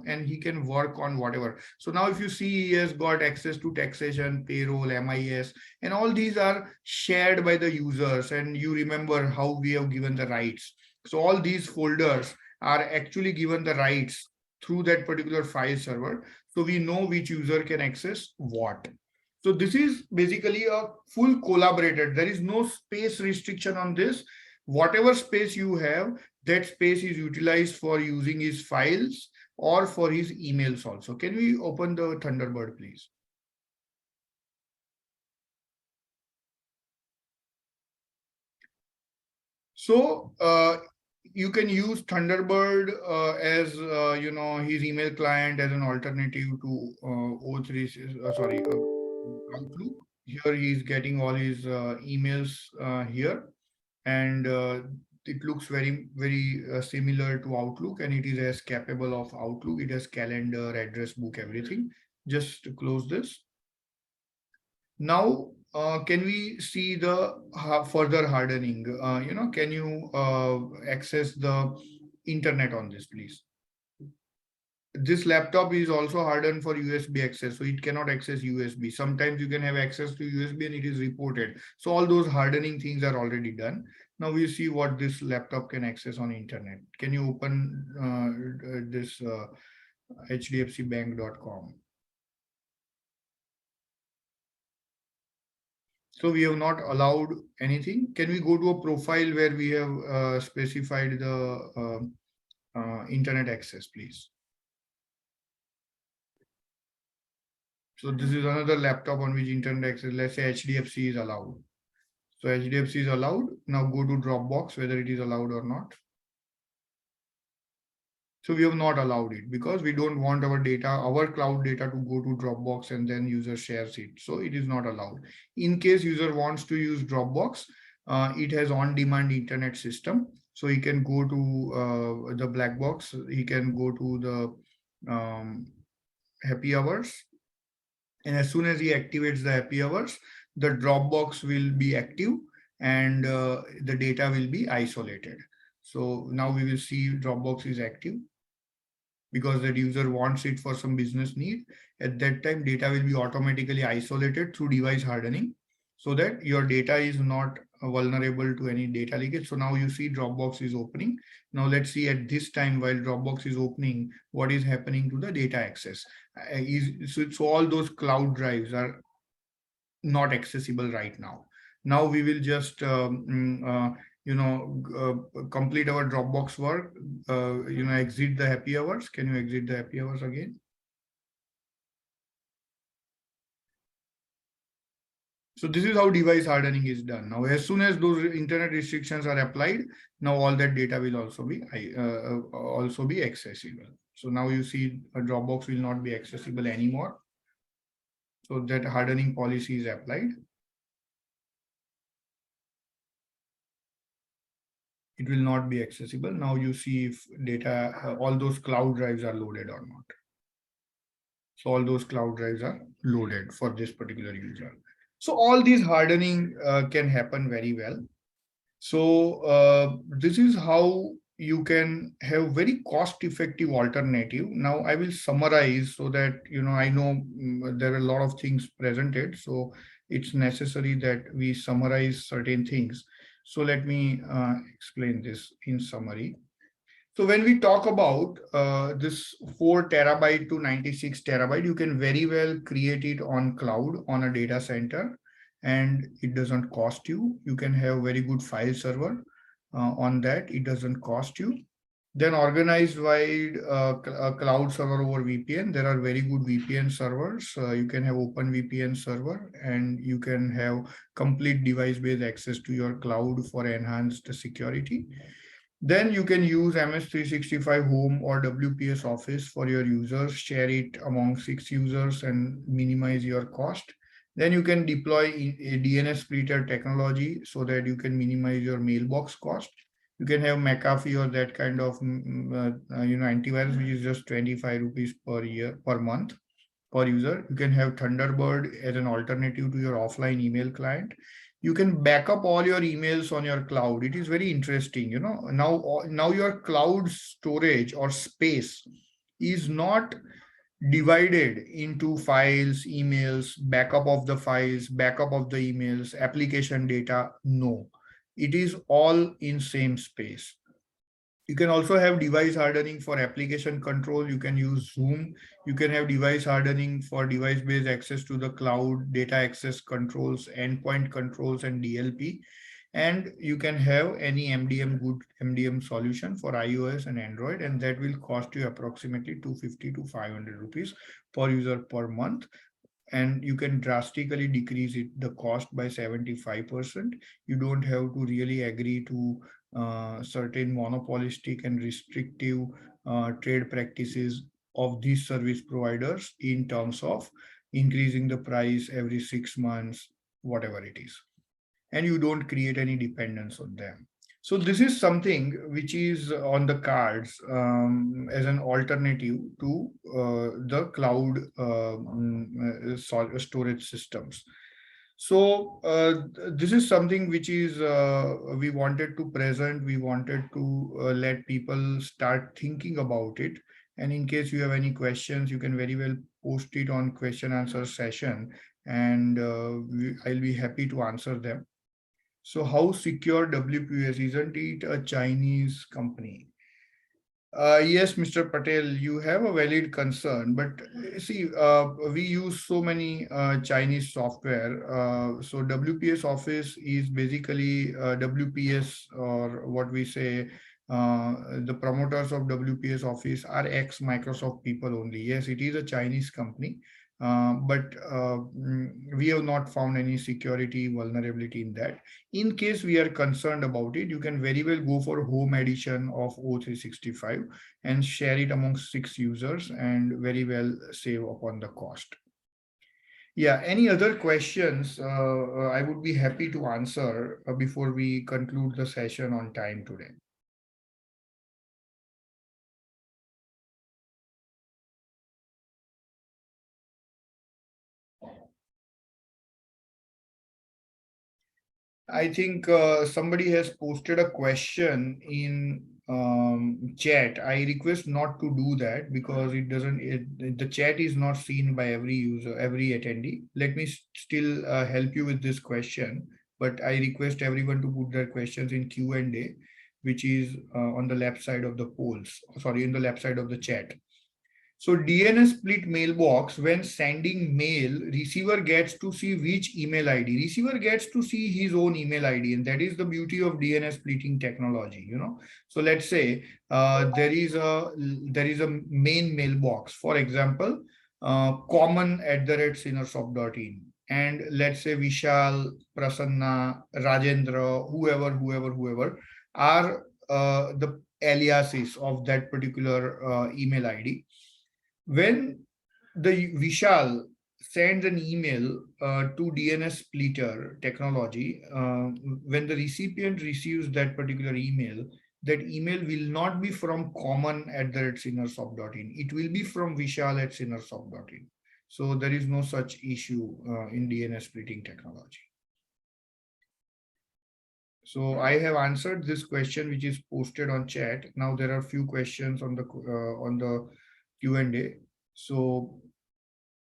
and he can work on whatever. So now if you see, he has got access to taxation, payroll, MIS, and all these are shared by the users. And you remember how we have given the rights. So all these folders are actually given the rights through that particular file server. So we know which user can access what. So this is basically a full collaborated. There is no space restriction on this. Whatever space you have, that space is utilized for using his files or for his emails also. Can we open the Thunderbird, please? So you can use Thunderbird as his email client as an alternative to O3. Outlook. Here he is getting all his emails here, and it looks very similar to Outlook, and it is as capable of Outlook. It has calendar, address book, everything. Just to close this. Now, can we see the further hardening? Can you access the internet on this, please? This laptop is also hardened for USB access, so it cannot access USB. Sometimes you can have access to USB and it is reported. So all those hardening things are already done. Now we see what this laptop can access on internet. Can you open this hdfcbank.com? So we have not allowed anything. Can we go to a profile where we have specified the internet access, please? So this is another laptop on which internet access, let's say HDFC is allowed. So HDFC is allowed. Now go to Dropbox, whether it is allowed or not. So we have not allowed it because we don't want our data, our cloud data to go to Dropbox and then user shares it. So it is not allowed. In case user wants to use Dropbox, it has on-demand internet system. So he can go to the black box. He can go to the happy hours. And as soon as he activates the happy hours, the Dropbox will be active and the data will be isolated. So now we will see Dropbox is active because that user wants it for some business need. At that time, data will be automatically isolated through device hardening so that your data is not vulnerable to any data leakage. So now you see Dropbox is opening. Now let's see at this time while Dropbox is opening, what is happening to the data access. So all those cloud drives are not accessible right now. Now we will just complete our Dropbox work, exit the happy hours. Can you exit the happy hours again? So this is how device hardening is done. Now, as soon as those internet restrictions are applied, now all that data will also be accessible. So now you see a Dropbox will not be accessible anymore. So that hardening policy is applied. It will not be accessible. Now you see if data, all those cloud drives are loaded or not. So all those cloud drives are loaded for this particular user. So all these hardening can happen very well. So this is how you can have very cost-effective alternative. Now I will summarize so that I know there are a lot of things presented, so it's necessary that we summarize certain things. So let me explain this in summary. So when we talk about this 4 terabyte to 96 terabyte, you can very well create it on cloud on a data center, and it doesn't cost you. You can have very good file server on that. It doesn't cost you. Then organized wide cloud server over VPN. There are very good VPN servers. You can have open VPN server, and you can have complete device-based access to your cloud for enhanced security. Then you can use MS365 Home or WPS Office for your users, share it among 6 users and minimize your cost. Then you can deploy a DNS splitter technology so that you can minimize your mailbox cost. You can have McAfee or that kind of antivirus, which is just 25 rupees per year per month per user. You can have Thunderbird as an alternative to your offline email client. You can back up all your emails on your cloud. It is very interesting. Now your cloud storage or space is not divided into files, emails, backup of the files, backup of the emails, application data. No, it is all in same space. You can also have device hardening for application control. You can use Zoom. You can have device hardening for device-based access to the cloud, data access controls, endpoint controls, and DLP. And you can have any good MDM solution for iOS and Android, and that will cost you approximately 250 to 500 rupees per user per month. And you can drastically decrease the cost by 75%. You don't have to really agree to certain monopolistic and restrictive trade practices of these service providers in terms of increasing the price every 6 months, whatever it is. And you don't create any dependence on them. So this is something which is on the cards as an alternative to the cloud storage systems. So this is something which is we wanted to present. We wanted to let people start thinking about it. And in case you have any questions, you can very well post it on question answer session, and I'll be happy to answer them. So how secure WPS? Isn't it a Chinese company? Yes, Mr. Patel, you have a valid concern, but see, we use so many Chinese software. So WPS Office is basically WPS, or what we say, the promoters of WPS Office are ex-Microsoft people only. Yes, it is a Chinese company, but we have not found any security vulnerability in that. In case we are concerned about it, you can very well go for home edition of O365 and share it among 6 users and very well save upon the cost. Yeah, any other questions? I would be happy to answer before we conclude the session on time today. I think somebody has posted a question in chat. I request not to do that because the chat is not seen by every user, every attendee. Let me still help you with this question, but I request everyone to put their questions in Q&A, which is on the left side of the polls, sorry, in the left side of the chat. So DNS split mailbox, when sending mail, receiver gets to see which email ID. Receiver gets to see his own email ID, and that is the beauty of DNS splitting technology. So let's say there is a main mailbox, for example, common@sinnersoft.in, and let's say Vishal, Prasanna, Rajendra, whoever are the aliases of that particular email ID. When the Vishal sends an email to DNS splitter technology, when the recipient receives that particular email, that email will not be from common@sinnersoft.in. It will be from Vishal@sinnersoft.in. So there is no such issue in DNS splitting technology. So I have answered this question, which is posted on chat. Now there are few questions on the Q&A. So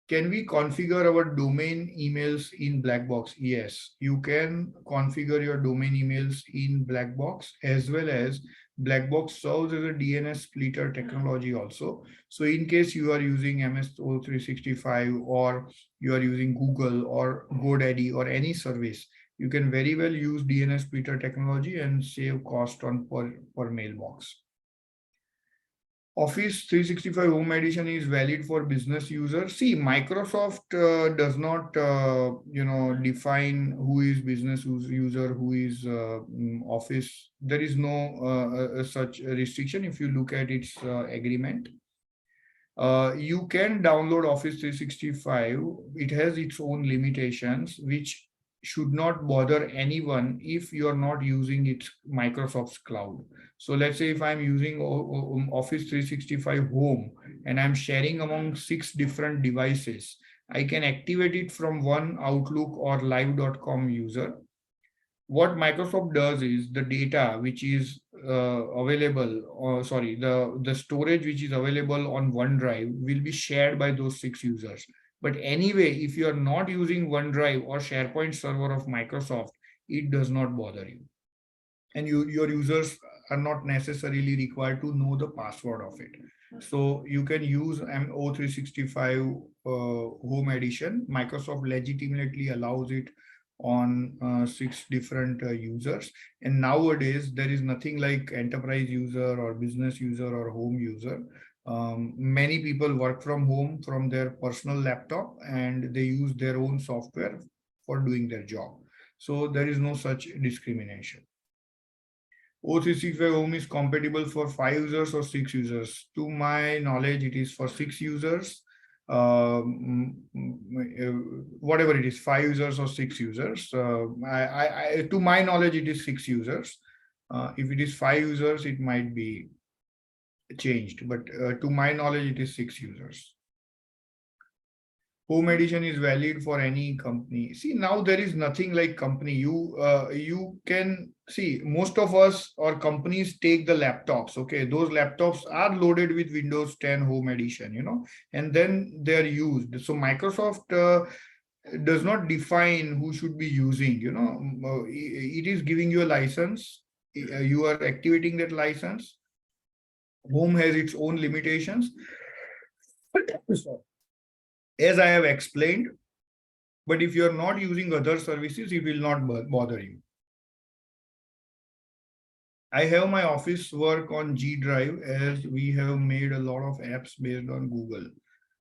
can we configure our domain emails in Blackbox? Yes, you can configure your domain emails in Blackbox, as well as Blackbox serves as a DNS splitter technology also. So in case you are using MS-O 365 or you are using Google or GoDaddy or any service, you can very well use DNS splitter technology and save cost on per mailbox. Office 365 Home Edition is valid for business users. See, Microsoft does not, define who is business user, who is Office. There is no such restriction if you look at its agreement. You can download Office 365. It has its own limitations, which should not bother anyone if you are not using its Microsoft's cloud. So let's say if I'm using Office 365 Home and I'm sharing among 6 different devices, I can activate it from one Outlook or live.com user. What Microsoft does is the data which is available, or sorry, the storage which is available on OneDrive will be shared by those 6 users. But anyway, if you are not using OneDrive or SharePoint server of Microsoft, it does not bother you. And your users are not necessarily required to know the password of it. So you can use O365 Home Edition. Microsoft legitimately allows it on 6 different users. And nowadays, there is nothing like enterprise user or business user or home user. Many people work from home from their personal laptop and they use their own software for doing their job. So there is no such discrimination. O365 Home is compatible for 5 users or 6 users. To my knowledge, it is for 6 users. Whatever it is, 5 users or 6 users. To my knowledge, it is 6 users. If it is 5 users, it might be changed. But to my knowledge, it is 6 users. Home edition is valid for any company. See, now there is nothing like company. You can see most of us or companies take the laptops. Okay, those laptops are loaded with Windows 10 Home Edition, and then they are used. So Microsoft does not define who should be using. It is giving you a license. You are activating that license. Home has its own limitations. As I have explained, but if you are not using other services, it will not bother you. I have my office work on G Drive as we have made a lot of apps based on Google.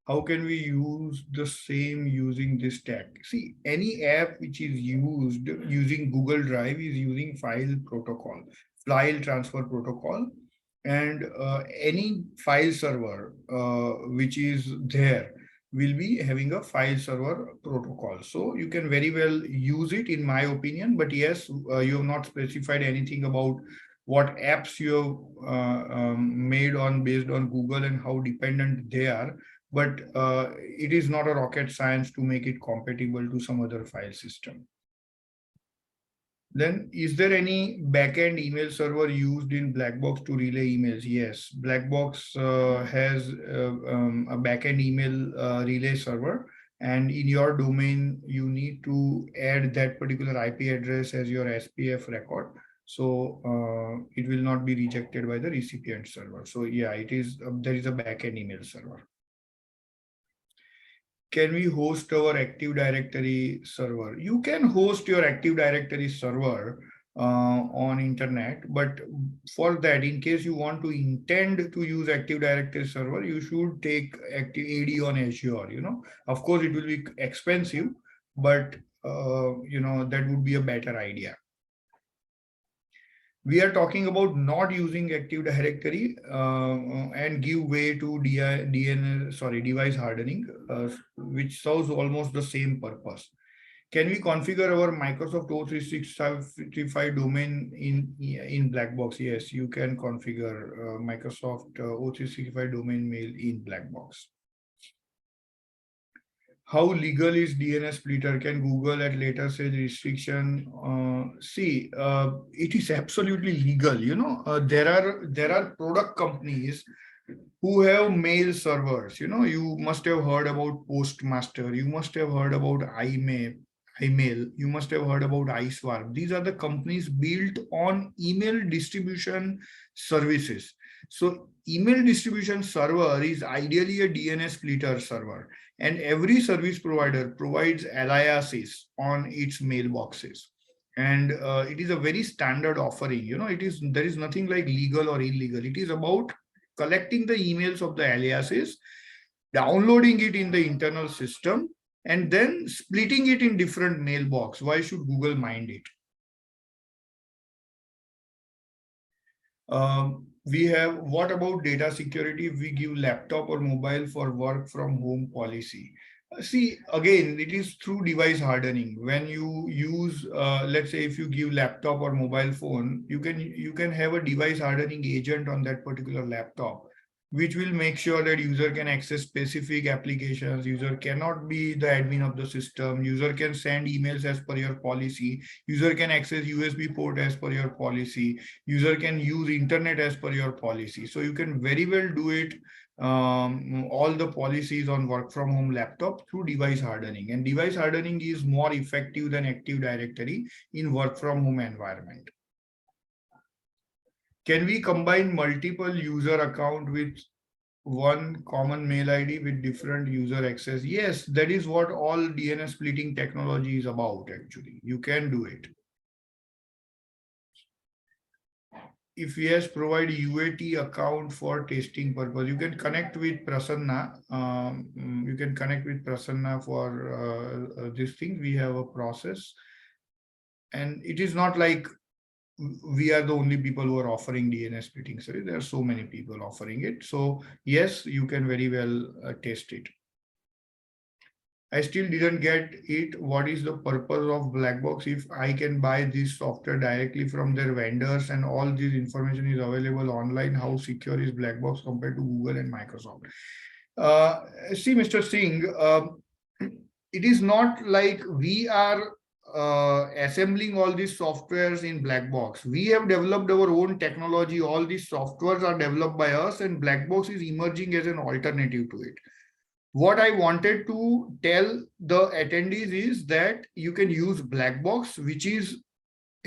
How can we use the same using this tag? See, any app which is used using Google Drive is using file transfer protocol, and any file server which is there will be having a file server protocol. So you can very well use it in my opinion, but yes, you have not specified anything about what apps you have made on based on Google and how dependent they are. But it is not a rocket science to make it compatible to some other file system. Then, is there any backend email server used in Blackbox to relay emails? Yes, Blackbox has a backend email relay server, and in your domain, you need to add that particular IP address as your SPF record. So it will not be rejected by the recipient server. So yeah, it is there is a backend email server. Can we host our Active Directory server? You can host your Active Directory server on internet, but for that, in case you want to intend to use Active Directory server, you should take Active AD on Azure. Of course, it will be expensive, but that would be a better idea. We are talking about not using Active Directory and give way to device hardening, which serves almost the same purpose. Can we configure our Microsoft O365 domain in Blackbox? Yes, you can configure Microsoft O365 domain mail in Blackbox. How legal is DNS splitter? Can Google at later stage restriction? It is absolutely legal. There are product companies who have mail servers. You must have heard about Postmaster. You must have heard about iMail. You must have heard about iSwarm. These are the companies built on email distribution services. So email distribution server is ideally a DNS splitter server, and every service provider provides aliases on its mailboxes. And it is a very standard offering. There is nothing like legal or illegal. It is about collecting the emails of the aliases, downloading it in the internal system, and then splitting it in different mailbox. Why should Google mind it? We have, what about data security if we give laptop or mobile for work from home policy? See, again, it is through device hardening. When you use, let's say if you give laptop or mobile phone, you can have a device hardening agent on that particular laptop, which will make sure that user can access specific applications. User cannot be the admin of the system. User can send emails as per your policy. User can access USB port as per your policy. User can use internet as per your policy. So you can very well do it, all the policies on work from home laptop through device hardening. And device hardening is more effective than Active Directory in work from home environment. Can we combine multiple user account with one common mail ID with different user access? Yes, that is what all DNS splitting technology is about, actually. You can do it. If yes, provide UAT account for testing purpose. You can connect with Prasanna. You can connect with Prasanna for this thing. We have a process. And it is not like we are the only people who are offering DNS splitting service. There are so many people offering it. So yes, you can very well test it. I still didn't get it. What is the purpose of Blackbox if I can buy this software directly from their vendors and all this information is available online? How secure is Blackbox compared to Google and Microsoft? See, Mr. Singh, it is not like we are assembling all these softwares in Blackbox. We have developed our own technology. All these softwares are developed by us, and Blackbox is emerging as an alternative to it. What I wanted to tell the attendees is that you can use Blackbox, which is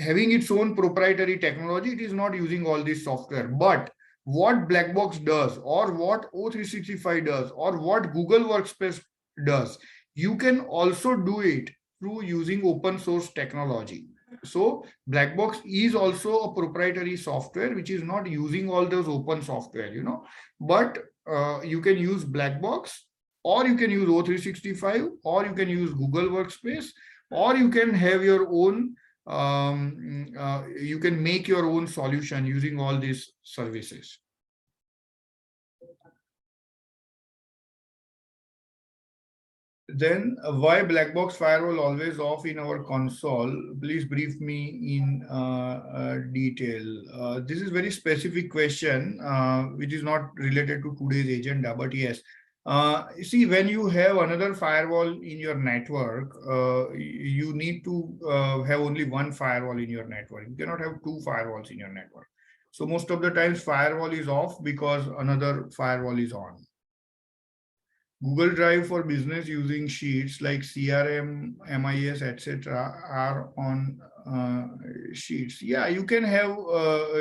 having its own proprietary technology. It is not using all this software. But what Blackbox does, or what O365 does, or what Google Workspace does, you can also do it through using open source technology. So Blackbox is also a proprietary software which is not using all those open software, but you can use Blackbox, or you can use O365, or you can use Google Workspace, or you can have your own, you can make your own solution using all these services. Then why Blackbox firewall always off in our console? Please brief me in detail. This is very specific question, which is not related to today's agenda, but yes. See, when you have another firewall in your network, you need to have only one firewall in your network. You cannot have two firewalls in your network. So most of the times firewall is off because another firewall is on. Google Drive for business using sheets like CRM, MIS, etc. are on sheets. Yeah, you can have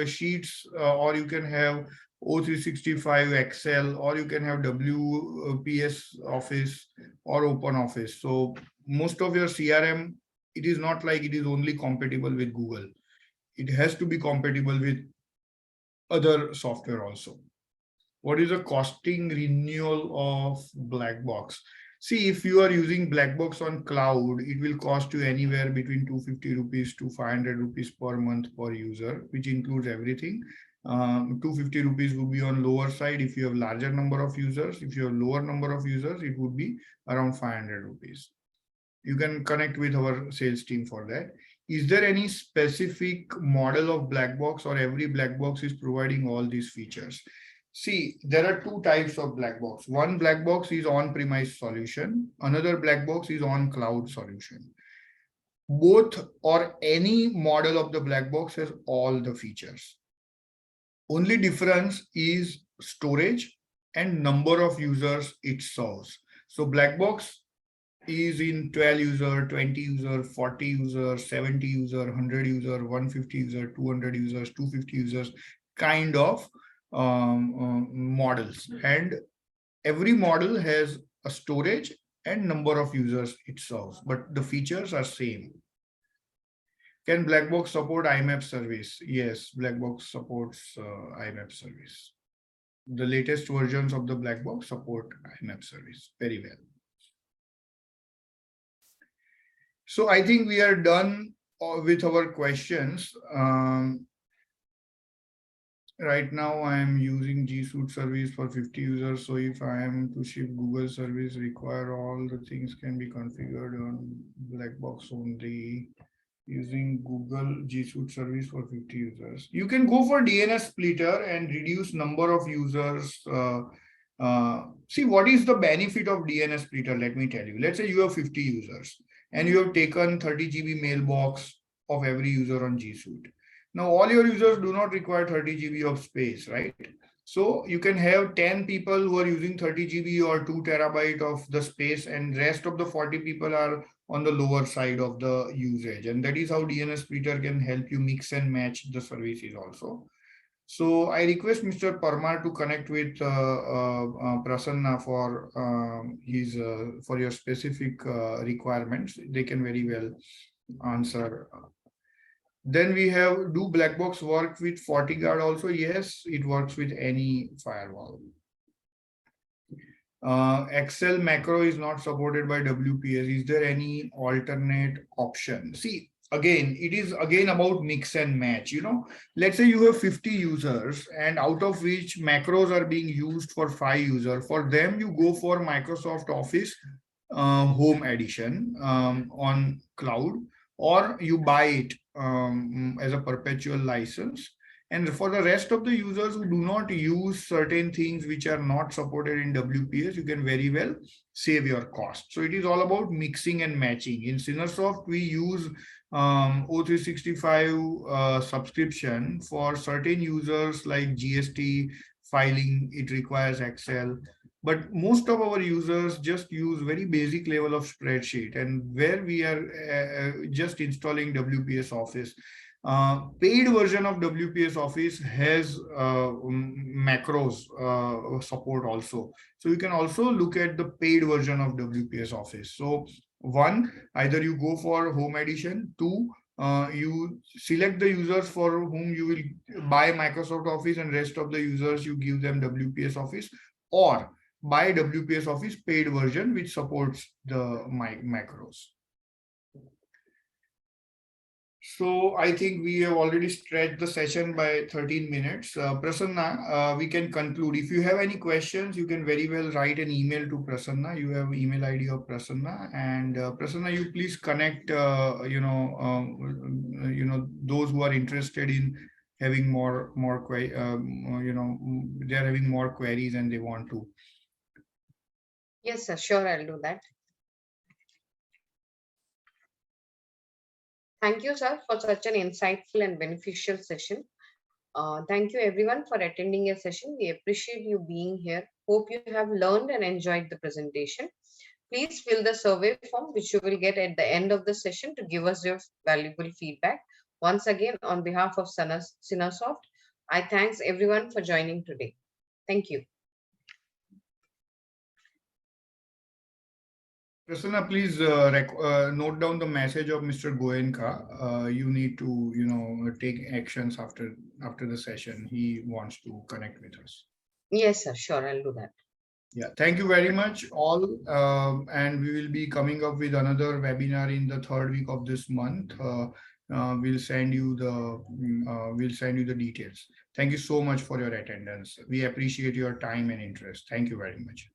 sheets, or you can have O365 Excel, or you can have WPS Office or Open Office. So most of your CRM, it is not like it is only compatible with Google. It has to be compatible with other software also. What is the costing renewal of Blackbox? See, if you are using Blackbox on cloud, it will cost you anywhere between 250 rupees to 500 rupees per month per user, which includes everything. 250 rupees would be on lower side if you have larger number of users. If you have lower number of users, it would be around 500 rupees. You can connect with our sales team for that. Is there any specific model of Blackbox, or every Blackbox is providing all these features? See, there are two types of black box. One black box is on-premise solution. Another black box is on cloud solution. Both or any model of the black box has all the features. Only difference is storage and number of users it serves. So black box is in 12 user, 20 user, 40 user, 70 user, 100 user, 150 user, 200 users, 250 users kind of models. And every model has a storage and number of users it serves, but the features are same. Can Blackbox support IMAP service? Yes, Blackbox supports IMAP service. The latest versions of the Blackbox support IMAP service very well. So I think we are done with our questions. Right now I am using G Suite service for 50 users. So if I am to ship Google service, require all the things can be configured on Blackbox only. Using Google G Suite service for 50 users. You can go for DNS splitter and reduce number of users. See, what is the benefit of DNS splitter? Let me tell you. Let's say you have 50 users and you have taken 30 GB mailbox of every user on G Suite. Now, all your users do not require 30 GB of space, right? So you can have 10 people who are using 30 GB or 2 terabyte of the space, and rest of the 40 people are on the lower side of the usage. And that is how DNS splitter can help you mix and match the services also. So I request Mr. Parmar to connect with Prasanna for for your specific requirements. They can very well answer. Then we have, do Blackbox work with FortiGuard also? Yes, it works with any firewall. Excel macro is not supported by WPS. Is there any alternate option? See, again, it is again about mix and match. You know, let's say you have 50 users and out of which macros are being used for 5 users. For them, you go for Microsoft Office Home Edition on cloud, or you buy it as a perpetual license. And for the rest of the users who do not use certain things which are not supported in WPS, you can very well save your cost. So it is all about mixing and matching. In Synersoft, we use O365 subscription for certain users like GST filing. It requires Excel. But most of our users just use very basic level of spreadsheet, and where we are just installing WPS Office. Paid version of WPS Office has macros support also. So you can also look at the paid version of WPS Office. So one, either you go for Home Edition. Two, you select the users for whom you will buy Microsoft Office, and rest of the users you give them WPS Office, or buy WPS Office paid version which supports the macros. So I think we have already stretched the session by 13 minutes. Prasanna, we can conclude. If you have any questions, you can very well write an email to Prasanna. You have email ID of Prasanna, and Prasanna, you please connect. Those who are interested in having more they are having more queries and they want to. Yes, sir. Sure, I'll do that. Thank you, sir, for such an insightful and beneficial session. Thank you, everyone, for attending your session. We appreciate you being here. Hope you have learned and enjoyed the presentation. Please fill the survey form, which you will get at the end of the session, to give us your valuable feedback. Once again, on behalf of Synersoft, I thanks everyone for joining today. Thank you. Prasanna, please note down the message of Mr. Goenka. You need to, take actions after the session. He wants to connect with us. Yes, sir. Sure, I'll do that. Yeah, thank you very much all. And we will be coming up with another webinar in the 3rd week of this month. We'll send you the details. Thank you so much for your attendance. We appreciate your time and interest. Thank you very much.